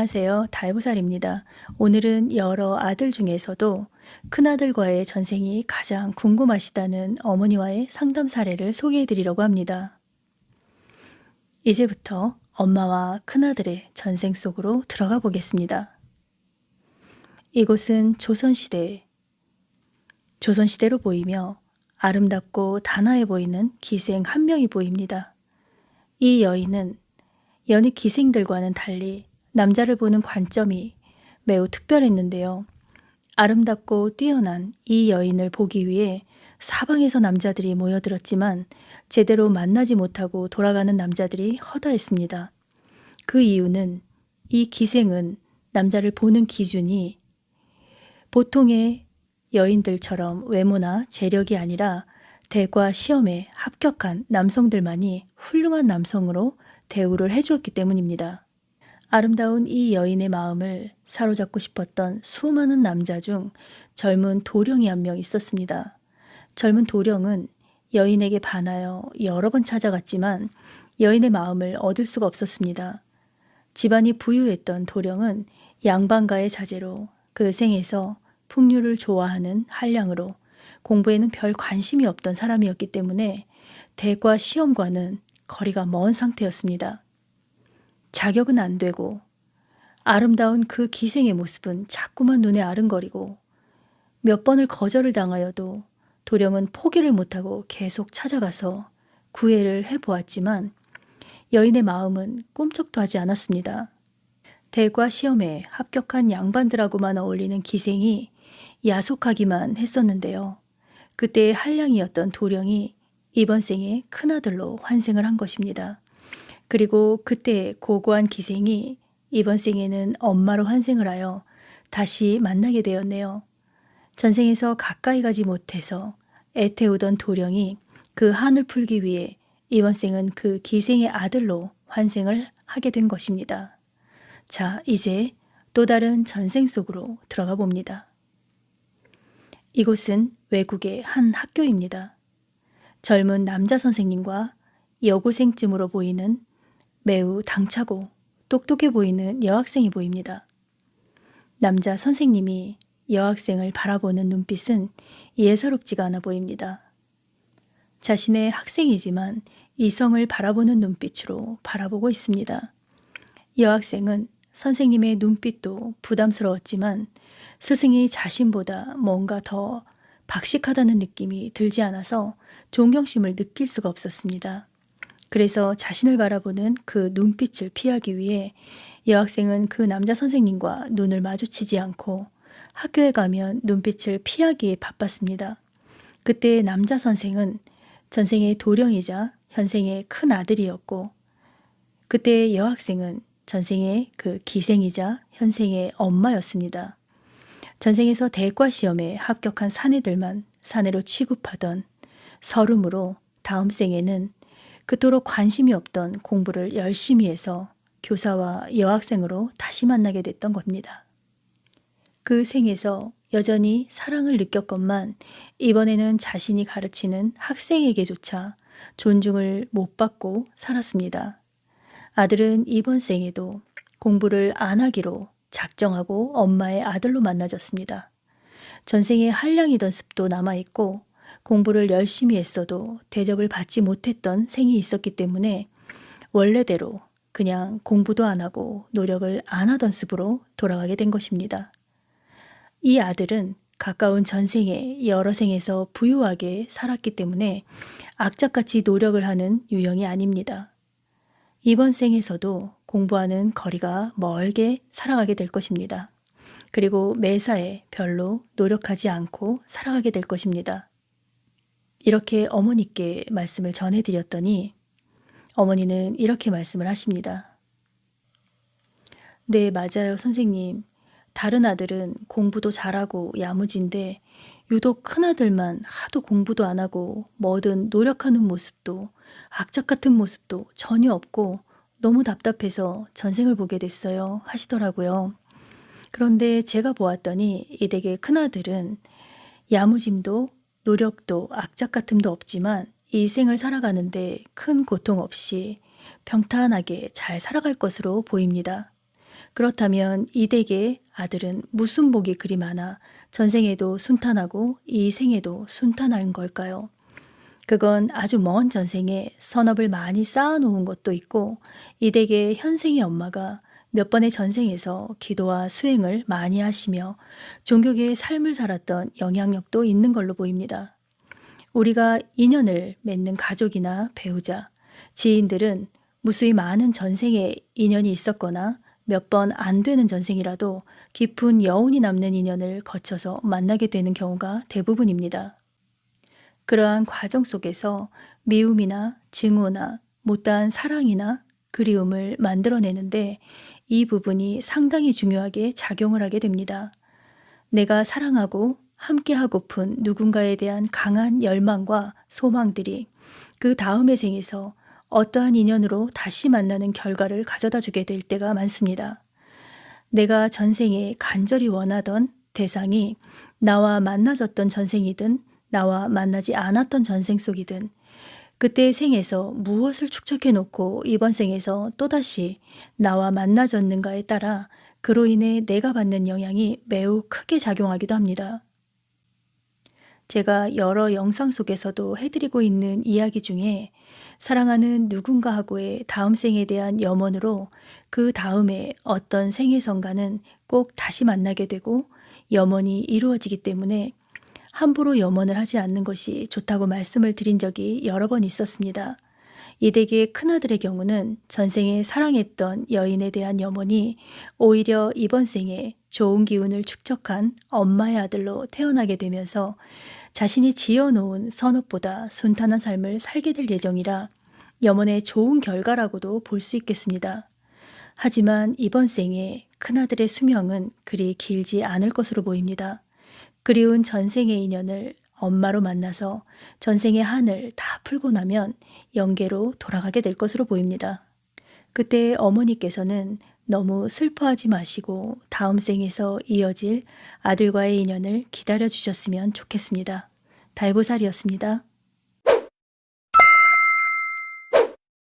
안녕하세요. 달보살입니다. 오늘은 여러 아들 중에서도 큰아들과의 전생이 가장 궁금하시다는 어머니와의 상담 사례를 소개해 드리려고 합니다. 이제부터 엄마와 큰아들의 전생 속으로 들어가 보겠습니다. 이곳은 조선시대로 보이며 아름답고 단아해 보이는 기생 한 명이 보입니다. 이 여인은 여느 기생들과는 달리 남자를 보는 관점이 매우 특별했는데요. 아름답고 뛰어난 이 여인을 보기 위해 사방에서 남자들이 모여들었지만 제대로 만나지 못하고 돌아가는 남자들이 허다했습니다. 그 이유는 이 기생은 남자를 보는 기준이 보통의 여인들처럼 외모나 재력이 아니라 대과 시험에 합격한 남성들만이 훌륭한 남성으로 대우를 해주었기 때문입니다. 아름다운 이 여인의 마음을 사로잡고 싶었던 수많은 남자 중 젊은 도령이 한 명 있었습니다. 젊은 도령은 여인에게 반하여 여러 번 찾아갔지만 여인의 마음을 얻을 수가 없었습니다. 집안이 부유했던 도령은 양반가의 자제로 그 생에서 풍류를 좋아하는 한량으로 공부에는 별 관심이 없던 사람이었기 때문에 대과 시험과는 거리가 먼 상태였습니다. 자격은 안 되고 아름다운 그 기생의 모습은 자꾸만 눈에 아른거리고 몇 번을 거절을 당하여도 도령은 포기를 못하고 계속 찾아가서 구애를 해보았지만 여인의 마음은 꿈쩍도 하지 않았습니다. 대과 시험에 합격한 양반들하고만 어울리는 기생이 야속하기만 했었는데요. 그때의 한량이었던 도령이 이번 생에 큰아들로 환생을 한 것입니다. 그리고 그때 고고한 기생이 이번 생에는 엄마로 환생을 하여 다시 만나게 되었네요. 전생에서 가까이 가지 못해서 애태우던 도령이 그 한을 풀기 위해 이번 생은 그 기생의 아들로 환생을 하게 된 것입니다. 자, 이제 또 다른 전생 속으로 들어가 봅니다. 이곳은 외국의 한 학교입니다. 젊은 남자 선생님과 여고생쯤으로 보이는 매우 당차고 똑똑해 보이는 여학생이 보입니다. 남자 선생님이 여학생을 바라보는 눈빛은 예사롭지가 않아 보입니다. 자신의 학생이지만 이성을 바라보는 눈빛으로 바라보고 있습니다. 여학생은 선생님의 눈빛도 부담스러웠지만 스승이 자신보다 뭔가 더 박식하다는 느낌이 들지 않아서 존경심을 느낄 수가 없었습니다. 그래서 자신을 바라보는 그 눈빛을 피하기 위해 여학생은 그 남자 선생님과 눈을 마주치지 않고 학교에 가면 눈빛을 피하기에 바빴습니다. 그때 남자 선생은 전생의 도령이자 현생의 큰 아들이었고 그때 여학생은 전생의 그 기생이자 현생의 엄마였습니다. 전생에서 대과 시험에 합격한 사내들만 사내로 취급하던 서름으로 다음 생에는 그토록 관심이 없던 공부를 열심히 해서 교사와 여학생으로 다시 만나게 됐던 겁니다. 그 생에서 여전히 사랑을 느꼈건만 이번에는 자신이 가르치는 학생에게조차 존중을 못 받고 살았습니다. 아들은 이번 생에도 공부를 안 하기로 작정하고 엄마의 아들로 만나졌습니다. 전생에 한량이던 습도 남아있고 공부를 열심히 했어도 대접을 받지 못했던 생이 있었기 때문에 원래대로 그냥 공부도 안 하고 노력을 안 하던 습으로 돌아가게 된 것입니다. 이 아들은 가까운 전생에 여러 생에서 부유하게 살았기 때문에 악착같이 노력을 하는 유형이 아닙니다. 이번 생에서도 공부하는 거리가 멀게 살아가게 될 것입니다. 그리고 매사에 별로 노력하지 않고 살아가게 될 것입니다. 이렇게 어머니께 말씀을 전해드렸더니 어머니는 이렇게 말씀을 하십니다. 네, 맞아요, 선생님. 다른 아들은 공부도 잘하고 야무진데 유독 큰아들만 하도 공부도 안 하고 뭐든 노력하는 모습도 악착 같은 모습도 전혀 없고 너무 답답해서 전생을 보게 됐어요 하시더라고요. 그런데 제가 보았더니 이 댁의 큰아들은 야무짐도 노력도 악착 같음도 없지만 이 생을 살아가는데 큰 고통 없이 평탄하게 잘 살아갈 것으로 보입니다. 그렇다면 이 댁의 아들은 무슨 복이 그리 많아 전생에도 순탄하고 이 생에도 순탄한 걸까요? 그건 아주 먼 전생에 선업을 많이 쌓아놓은 것도 있고 이 댁의 현생의 엄마가 몇 번의 전생에서 기도와 수행을 많이 하시며 종교계의 삶을 살았던 영향력도 있는 걸로 보입니다. 우리가 인연을 맺는 가족이나 배우자, 지인들은 무수히 많은 전생에 인연이 있었거나 몇 번 안 되는 전생이라도 깊은 여운이 남는 인연을 거쳐서 만나게 되는 경우가 대부분입니다. 그러한 과정 속에서 미움이나 증오나 못다한 사랑이나 그리움을 만들어내는데 이 부분이 상당히 중요하게 작용을 하게 됩니다. 내가 사랑하고 함께하고픈 누군가에 대한 강한 열망과 소망들이 그 다음의 생에서 어떠한 인연으로 다시 만나는 결과를 가져다 주게 될 때가 많습니다. 내가 전생에 간절히 원하던 대상이 나와 만나졌던 전생이든 나와 만나지 않았던 전생 속이든 그때의 생에서 무엇을 축적해 놓고 이번 생에서 또다시 나와 만나졌는가에 따라 그로 인해 내가 받는 영향이 매우 크게 작용하기도 합니다. 제가 여러 영상 속에서도 해드리고 있는 이야기 중에 사랑하는 누군가하고의 다음 생에 대한 염원으로 그 다음에 어떤 생에선가는 꼭 다시 만나게 되고 염원이 이루어지기 때문에 함부로 염원을 하지 않는 것이 좋다고 말씀을 드린 적이 여러 번 있었습니다. 이 댁의 큰아들의 경우는 전생에 사랑했던 여인에 대한 염원이 오히려 이번 생에 좋은 기운을 축적한 엄마의 아들로 태어나게 되면서 자신이 지어놓은 선업보다 순탄한 삶을 살게 될 예정이라 염원의 좋은 결과라고도 볼 수 있겠습니다. 하지만 이번 생에 큰아들의 수명은 그리 길지 않을 것으로 보입니다. 그리운 전생의 인연을 엄마로 만나서 전생의 한을 다 풀고 나면 영계로 돌아가게 될 것으로 보입니다. 그때 어머니께서는 너무 슬퍼하지 마시고 다음 생에서 이어질 아들과의 인연을 기다려 주셨으면 좋겠습니다. 달보살이었습니다.